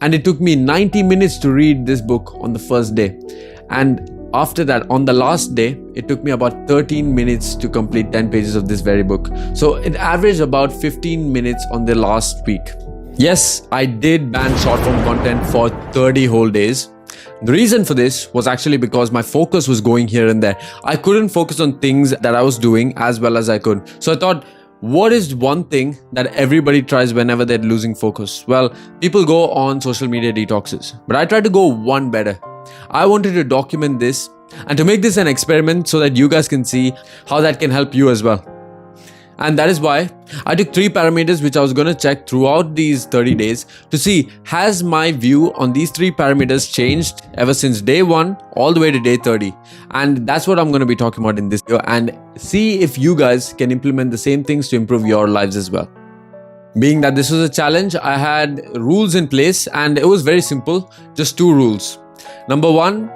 And it took me 90 minutes to read this book on the first day. And after that, on the last day, it took me about 13 minutes to complete 10 pages of this very book. So it averaged about 15 minutes on the last week. Yes, I did ban short form content for 30 whole days. The reason for this was actually because my focus was going here and there. I couldn't focus on things that I was doing as well as I could. So I thought, what is one thing that everybody tries whenever they're losing focus? Well, people go on social media detoxes, but I tried to go one better. I wanted to document this and to make this an experiment so that you guys can see how that can help you as well. And that is why I took 3 parameters which I was going to check throughout these 30 days to see, has my view on these 3 parameters changed ever since day 1 all the way to day 30. And that's what I'm going to be talking about in this video, and see if you guys can implement the same things to improve your lives as well. Being that this was a challenge, I had rules in place, and it was very simple, just 2 rules. Number 1,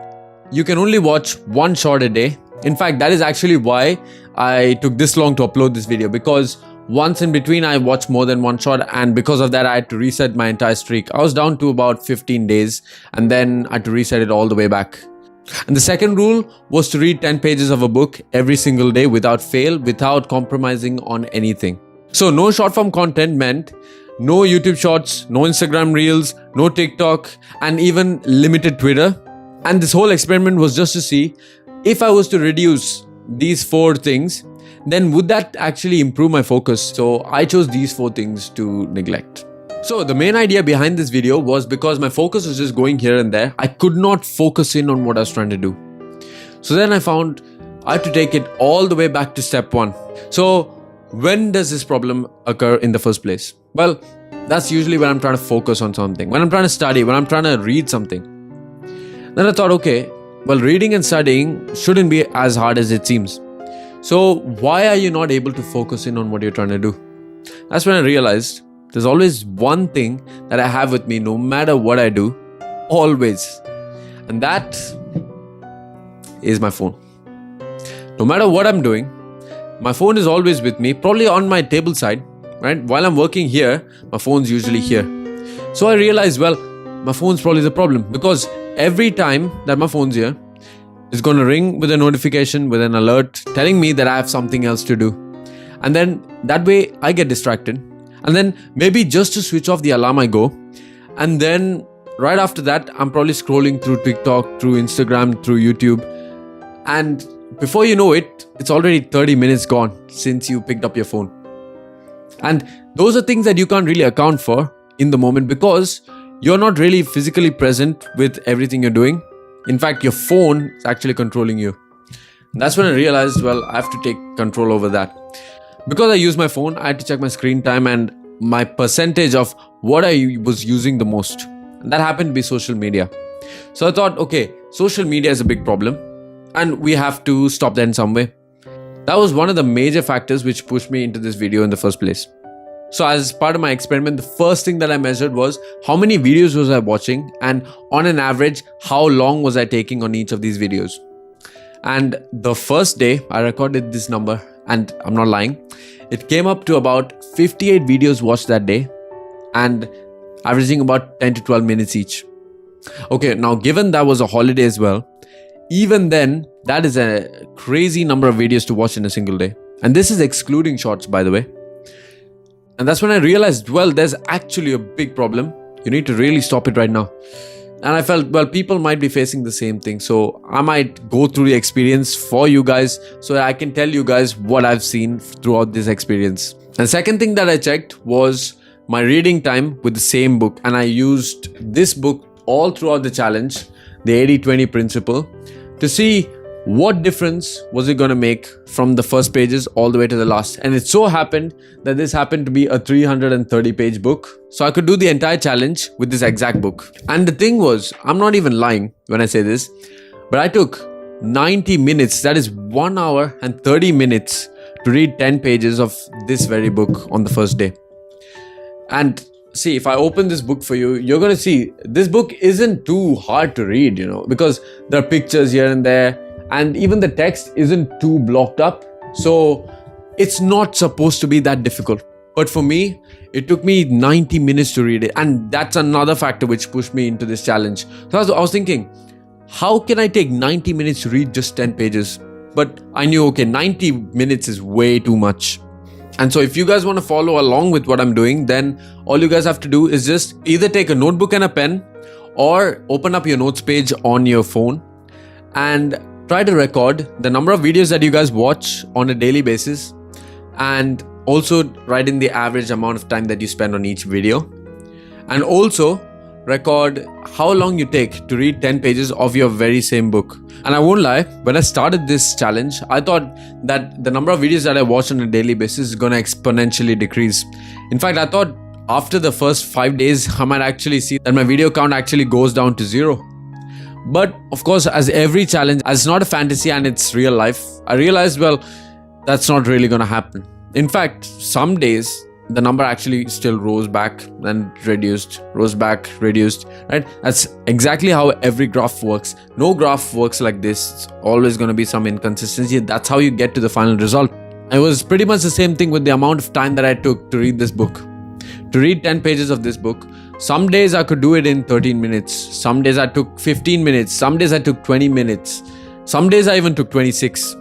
you can only watch 1 short a day. In fact, that is actually why I took this long to upload this video, because once in between I watched more than 1 shot, and because of that I had to reset my entire streak. I was down to about 15 days and then I had to reset it all the way back. And the second rule was to read 10 pages of a book every single day without fail, without compromising on anything. So no short form content meant no YouTube shorts, no Instagram reels, no TikTok, and even limited Twitter. And this whole experiment was just to see, if I was to reduce these 4 things, then would that actually improve my focus? So I chose these 4 things to neglect. So the main idea behind this video was because my focus was just going here and there, I could not focus in on what I was trying to do. So then I found I had to take it all the way back to step 1. So when does this problem occur in the first place? Well, that's usually when I'm trying to focus on something, when I'm trying to study, when I'm trying to read something. Then I thought, okay, well, reading and studying shouldn't be as hard as it seems. So why are you not able to focus in on what you're trying to do? That's when I realized there's always one thing that I have with me no matter what I do, always. And that is my phone. No matter what I'm doing, my phone is always with me, probably on my table side, right? While I'm working here, my phone's usually here. So I realized, well, my phone's probably the problem, because every time that my phone's here, it's going to ring with a notification, with an alert telling me that I have something else to do. And then that way I get distracted. And then maybe just to switch off the alarm I go. And then right after that, I'm probably scrolling through TikTok, through Instagram, through YouTube. And before you know it, it's already 30 minutes gone since you picked up your phone. And those are things that you can't really account for in the moment, because you're not really physically present with everything you're doing. In fact, your phone is actually controlling you. And that's when I realized, well, I have to take control over that. Because I use my phone, I had to check my screen time and my percentage of what I was using the most. And that happened to be social media. So I thought, okay, social media is a big problem and we have to stop that in some way. That was one of the major factors which pushed me into this video in the first place. So as part of my experiment, the first thing that I measured was how many videos was I watching, and on an average, how long was I taking on each of these videos. And the first day I recorded this number, and I'm not lying, it came up to about 58 videos watched that day and averaging about 10 to 12 minutes each. Okay, now given that was a holiday as well, even then, that is a crazy number of videos to watch in a single day. And this is excluding shorts, by the way. And that's when I realized, well, there's actually a big problem. You need to really stop it right now. And I felt, well, people might be facing the same thing. So I might go through the experience for you guys so that I can tell you guys what I've seen throughout this experience. And the second thing that I checked was my reading time with the same book. And I used this book all throughout the challenge, the 80-20 principle, to see what difference was it going to make from the first pages all the way to the last. And it so happened that this happened to be a 330-page book. So I could do the entire challenge with this exact book. And the thing was, I'm not even lying when I say this, but I took 90 minutes, that is 1 hour and 30 minutes to read 10 pages of this very book on the first day. And see, if I open this book for you, you're going to see this book isn't too hard to read, because there are pictures here and there. And even the text isn't too blocked up. So it's not supposed to be that difficult. But for me, it took me 90 minutes to read it. And that's another factor which pushed me into this challenge. So I was thinking, how can I take 90 minutes to read just 10 pages? But I knew, okay, 90 minutes is way too much. And so if you guys want to follow along with what I'm doing, then all you guys have to do is just either take a notebook and a pen or open up your notes page on your phone and try to record the number of videos that you guys watch on a daily basis, and also write in the average amount of time that you spend on each video, and also record how long you take to read 10 pages of your very same book. And I won't lie, when I started this challenge, I thought that the number of videos that I watch on a daily basis is going to exponentially decrease. In fact, I thought after the first 5 days, I might actually see that my video count actually goes down to 0. But of course, as every challenge, as it's not a fantasy and it's real life, I realized, well, that's not really going to happen. In fact, some days, the number actually still rose back, then reduced, rose back, reduced, right? That's exactly how every graph works. No graph works like this. It's always going to be some inconsistency. That's how you get to the final result. It was pretty much the same thing with the amount of time that I took to read this book. To read 10 pages of this book, some days I could do it in 13 minutes. Some days I took 15 minutes. Some days I took 20 minutes. Some days I even took 26.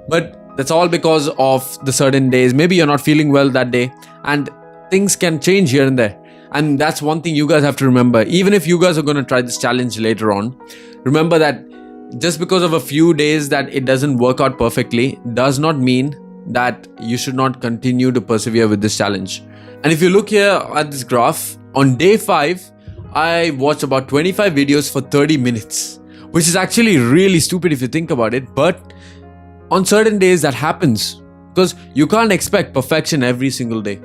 But that's all because of the certain days. Maybe you're not feeling well that day, and things can change here and there. And that's one thing you guys have to remember. Even if you guys are going to try this challenge later on, remember that just because of a few days that it doesn't work out perfectly does not mean that you should not continue to persevere with this challenge. And if you look here at this graph, on day 5, I watched about 25 videos for 30 minutes, which is actually really stupid if you think about it. But on certain days that happens, because you can't expect perfection every single day.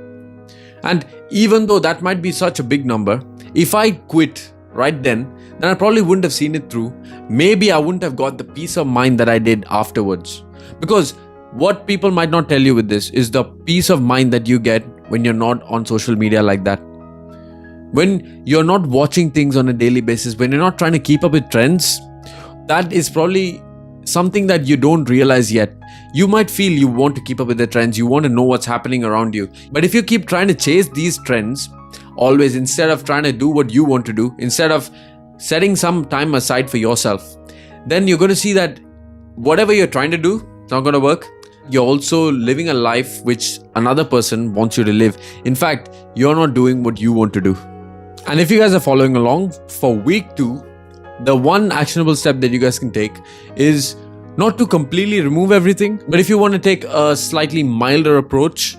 And even though that might be such a big number, if I quit right then I probably wouldn't have seen it through. Maybe I wouldn't have got the peace of mind that I did afterwards. Because what people might not tell you with this is the peace of mind that you get when you're not on social media like that. When you're not watching things on a daily basis, when you're not trying to keep up with trends, that is probably something that you don't realize yet. You might feel you want to keep up with the trends, you want to know what's happening around you. But if you keep trying to chase these trends, always, instead of trying to do what you want to do, instead of setting some time aside for yourself, then you're going to see that whatever you're trying to do, it's not going to work. You're also living a life which another person wants you to live. In fact, you're not doing what you want to do. And if you guys are following along, for week 2, the one actionable step that you guys can take is not to completely remove everything, but if you want to take a slightly milder approach,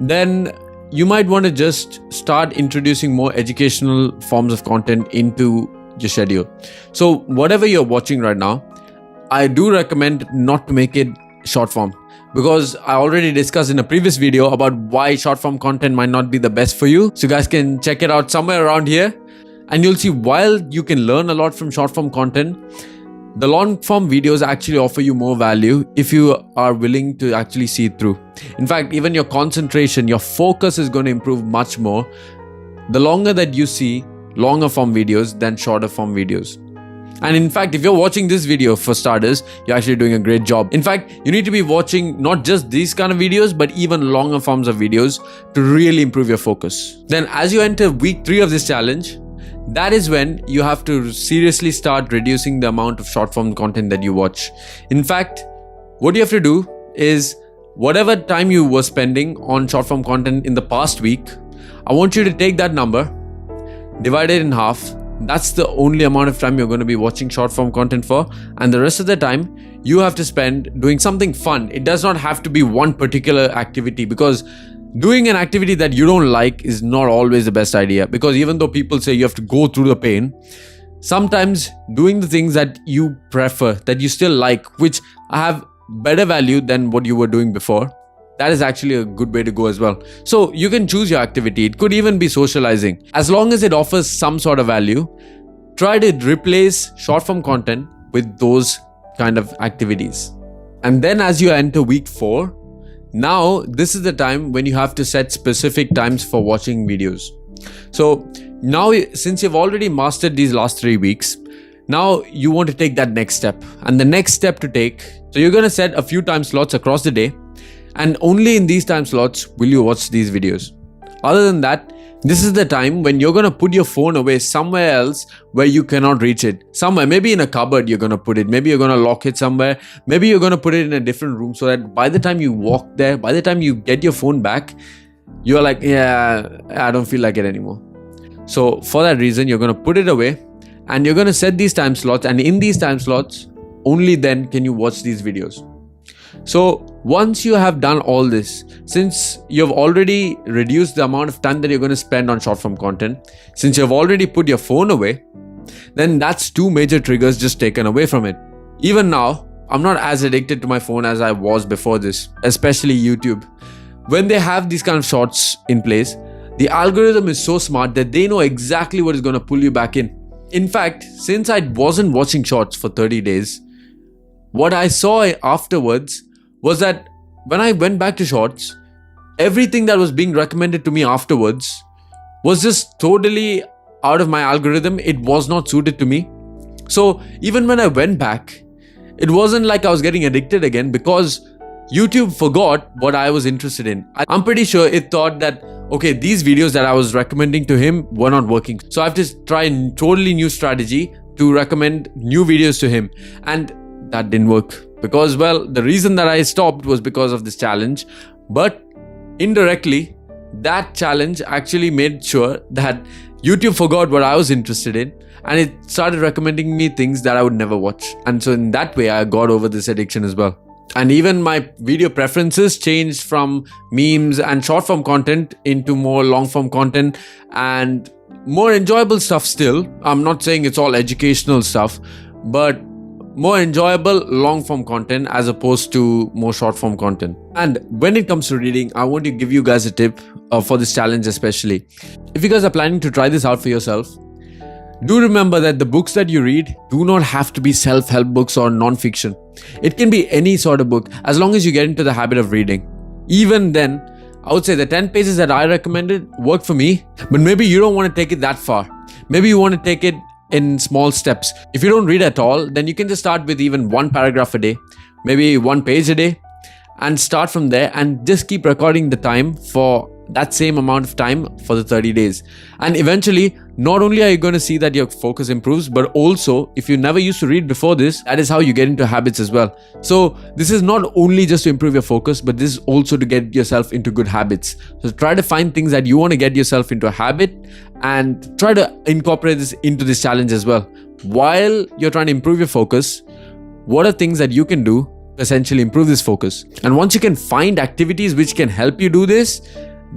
then you might want to just start introducing more educational forms of content into your schedule. So whatever you're watching right now, I do recommend not to make it short form, because I already discussed in a previous video about why short form content might not be the best for you. So you guys can check it out somewhere around here. And you'll see, while you can learn a lot from short form content, the long form videos actually offer you more value if you are willing to actually see it through. In fact, even your concentration, your focus is going to improve much more the longer that you see longer form videos than shorter form videos. And in fact, if you're watching this video, for starters, you're actually doing a great job. In fact, you need to be watching not just these kind of videos, but even longer forms of videos to really improve your focus. Then as you enter week 3 of this challenge, that is when you have to seriously start reducing the amount of short form content that you watch. In fact, what you have to do is, whatever time you were spending on short form content in the past week, I want you to take that number, divide it in half. That's the only amount of time you're going to be watching short form content for. And the rest of the time, you have to spend doing something fun. It does not have to be one particular activity, because doing an activity that you don't like is not always the best idea. Because even though people say you have to go through the pain, sometimes doing the things that you prefer, that you still like, which have better value than what you were doing before, that is actually a good way to go as well. So you can choose your activity. It could even be socializing. As long as it offers some sort of value, try to replace short form content with those kind of activities. And then as you enter week 4, now this is the time when you have to set specific times for watching videos. So now, since you've already mastered these last 3 weeks, now you want to take that next step. And the next step to take, so you're going to set a few time slots across the day, And only in these time slots will you watch these videos. Other than that, this is the time when you're going to put your phone away somewhere else where you cannot reach it. Somewhere, maybe in a cupboard you're going to put it. Maybe you're going to lock it somewhere. Maybe you're going to put it in a different room so that by the time you walk there, by the time you get your phone back, you're like, yeah, I don't feel like it anymore. So for that reason, you're going to put it away and you're going to set these time slots. And in these time slots, only then can you watch these videos. So once you have done all this, since you've already reduced the amount of time that you're going to spend on short form content, since you've already put your phone away, then that's 2 major triggers just taken away from it. Even now, I'm not as addicted to my phone as I was before this, especially YouTube. When they have these kind of shorts in place, the algorithm is so smart that they know exactly what is going to pull you back in. In fact, since I wasn't watching shorts for 30 days, what I saw afterwards was that when I went back to shorts, everything that was being recommended to me afterwards was just totally out of my algorithm. It was not suited to me. So even when I went back, it wasn't like I was getting addicted again because YouTube forgot what I was interested in. I'm pretty sure it thought that, okay, these videos that I was recommending to him were not working. So I have to try a totally new strategy to recommend new videos to him. And that didn't work because, well, the reason that I stopped was because of this challenge. But indirectly, that challenge actually made sure that YouTube forgot what I was interested in and it started recommending me things that I would never watch. And so in that way, I got over this addiction as well. And even my video preferences changed from memes and short form content into more long form content and more enjoyable stuff still. I'm not saying it's all educational stuff, but more enjoyable long form content as opposed to more short form content. And when it comes to reading, I want to give you guys a tip for this challenge especially. If you guys are planning to try this out for yourself, do remember that the books that you read do not have to be self-help books or non-fiction. It can be any sort of book as long as you get into the habit of reading. Even then, I would say the 10 pages that I recommended worked for me, but maybe you don't want to take it that far. Maybe you want to take it in small steps. If you don't read at all, then you can just start with even 1 paragraph a day, maybe 1 page a day, and start from there and just keep recording the time for that same amount of time for the 30 days. And eventually, not only are you going to see that your focus improves, but also if you never used to read before this, that is how you get into habits as well. So this is not only just to improve your focus, but this is also to get yourself into good habits. So try to find things that you want to get yourself into a habit and try to incorporate this into this challenge as well. While you're trying to improve your focus, what are things that you can do to essentially improve this focus? And once you can find activities which can help you do this,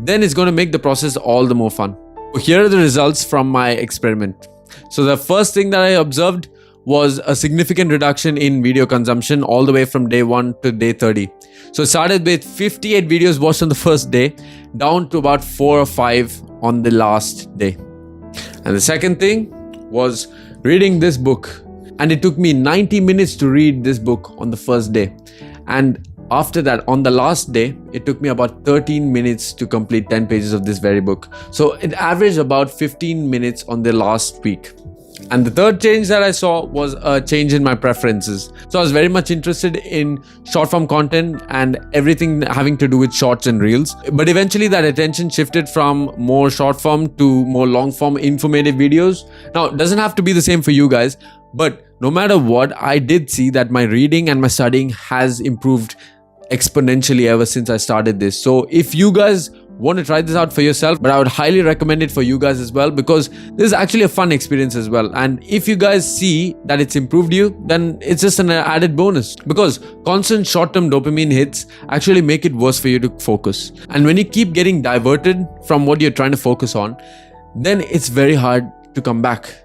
then it's going to make the process all the more fun. Here are the results from my experiment. So the first thing that I observed was a significant reduction in video consumption all the way from day 1 to day 30. So it started with 58 videos watched on the first day, down to about 4 or 5 on the last day. And the second thing was reading this book. And it took me 90 minutes to read this book on the first day. And after that, on the last day, it took me about 13 minutes to complete 10 pages of this very book. So it averaged about 15 minutes on the last week. And the third change that I saw was a change in my preferences. So I was very much interested in short form content and everything having to do with shorts and reels. But eventually that attention shifted from more short form to more long form informative videos. Now, it doesn't have to be the same for you guys, but no matter what, I did see that my reading and my studying has improved exponentially ever since I started this. So if you guys want to try this out for yourself, but I would highly recommend it for you guys as well, because this is actually a fun experience as well. And if you guys see that it's improved you, then it's just an added bonus, because constant short-term dopamine hits actually make it worse for you to focus. And when you keep getting diverted from what you're trying to focus on, then it's very hard to come back.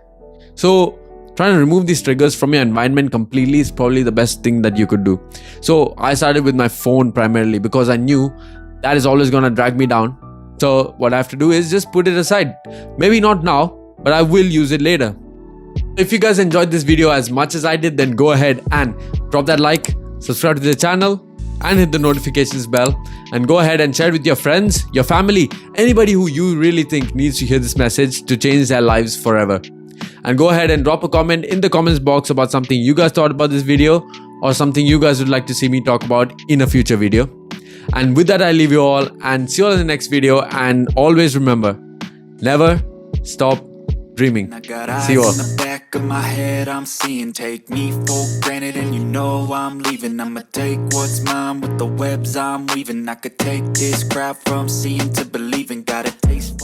So trying to remove these triggers from your environment completely is probably the best thing that you could do. So I started with my phone primarily because I knew that is always going to drag me down. So what I have to do is just put it aside. Maybe not now, but I will use it later. If you guys enjoyed this video as much as I did, then go ahead and drop that like, subscribe to the channel, and hit the notifications bell, and go ahead and share it with your friends, your family, anybody who you really think needs to hear this message to change their lives forever. And go ahead and drop a comment in the comments box about something you guys thought about this video or something you guys would like to see me talk about in a future video. And with that, I leave you all and see you all in the next video. And always remember, never stop dreaming. I got See you all. eyes in the back of my head, I'm seeing. Take me for granted and you know I'm leaving. I'ma take what's mine with the webs I'm weaving. I could take this crowd from seeing to believing. Got a taste